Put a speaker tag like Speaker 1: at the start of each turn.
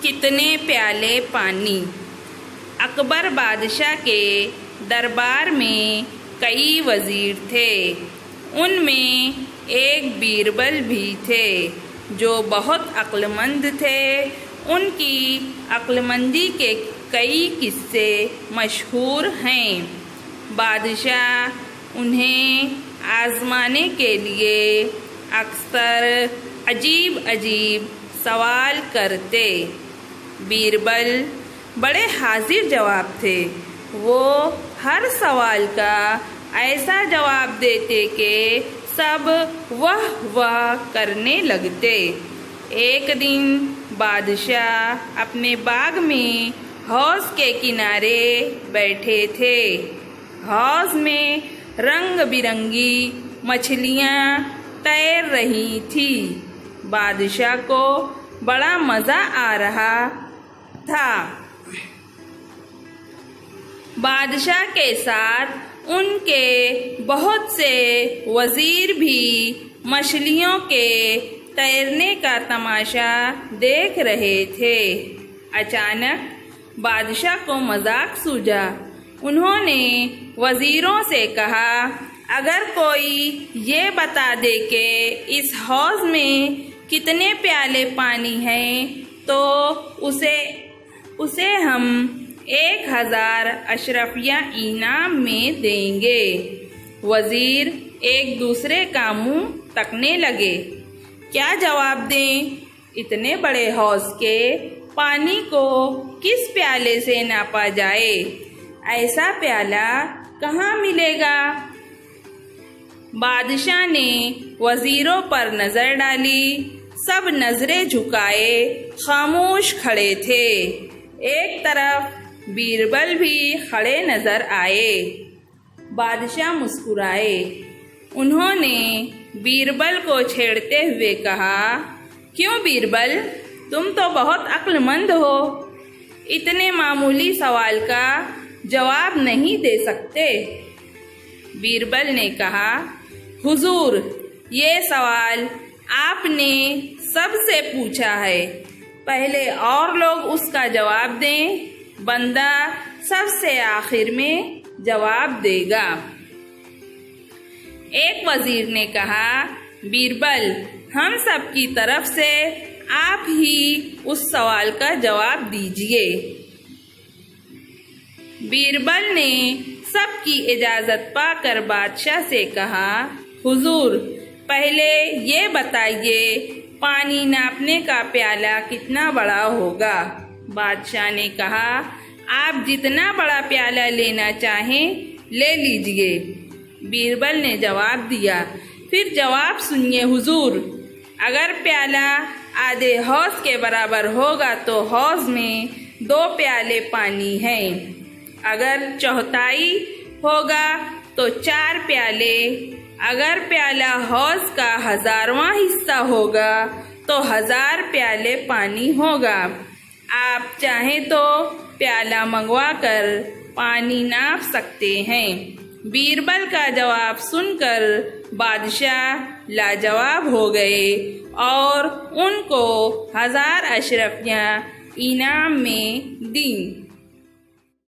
Speaker 1: कितने प्याले पानी। अकबर बादशाह के दरबार में कई वजीर थे। उनमें एक बीरबल भी थे जो बहुत अक्लमंद थे। उनकी अक्लमंदी के कई किस्से मशहूर हैं। बादशाह उन्हें आजमाने के लिए अक्सर अजीब अजीब सवाल करते। बीरबल बड़े हाजिर जवाब थे। वो हर सवाल का ऐसा जवाब देते कि सब वाह करने लगते। एक दिन बादशाह अपने बाग में हौज के किनारे बैठे थे। हौज में रंग बिरंगी मछलियाँ तैर रही थी। बादशाह को बड़ा मज़ा आ रहा था। बादशाह के साथ उनके बहुत से वजीर भी मछलियों के तैरने का तमाशा देख रहे थे। अचानक बादशाह को मजाक सूझा। उन्होंने वजीरों से कहा, अगर कोई ये बता दे कि इस हौज में कितने प्याले पानी हैं तो उसे हम 1000 अशरफियाँ इनाम में देंगे। वजीर एक दूसरे का मुंह तकने लगे। क्या जवाब दें? इतने बड़े हौज के पानी को किस प्याले से नापा जाए? ऐसा प्याला कहाँ मिलेगा? बादशाह ने वजीरों पर नजर डाली। सब नजरें झुकाए खामोश खड़े थे। एक तरफ बीरबल भी खड़े नजर आए। बादशाह मुस्कुराए। उन्होंने बीरबल को छेड़ते हुए कहा, क्यों बीरबल, तुम तो बहुत अक्लमंद हो, इतने मामूली सवाल का जवाब नहीं दे सकते। बीरबल ने कहा, हुजूर, ये सवाल आपने सबसे पूछा है, पहले और लोग उसका जवाब दें, बंदा सबसे आखिर में जवाब देगा। एक वजीर ने कहा, बीरबल, हम सब की तरफ से आप ही उस सवाल का जवाब दीजिए। बीरबल ने सबकी इजाजत पाकर बादशाह से कहा, हुजूर, पहले ये बताइए पानी नापने का प्याला कितना बड़ा होगा? बादशाह ने कहा, आप जितना बड़ा प्याला लेना चाहें ले लीजिए। बीरबल ने जवाब दिया, फिर जवाब सुनिए हुजूर, अगर प्याला आधे हौज के बराबर होगा तो हौज में 2 प्याले पानी हैं। अगर चौथाई होगा तो 4 प्याले। अगर प्याला हौज का 1000वां हिस्सा होगा तो 1000 प्याले पानी होगा। आप चाहें तो प्याला मंगवा कर पानी नाप सकते हैं। बीरबल का जवाब सुनकर बादशाह लाजवाब हो गए और उनको 1000 अशरफियाँ इनाम में दी।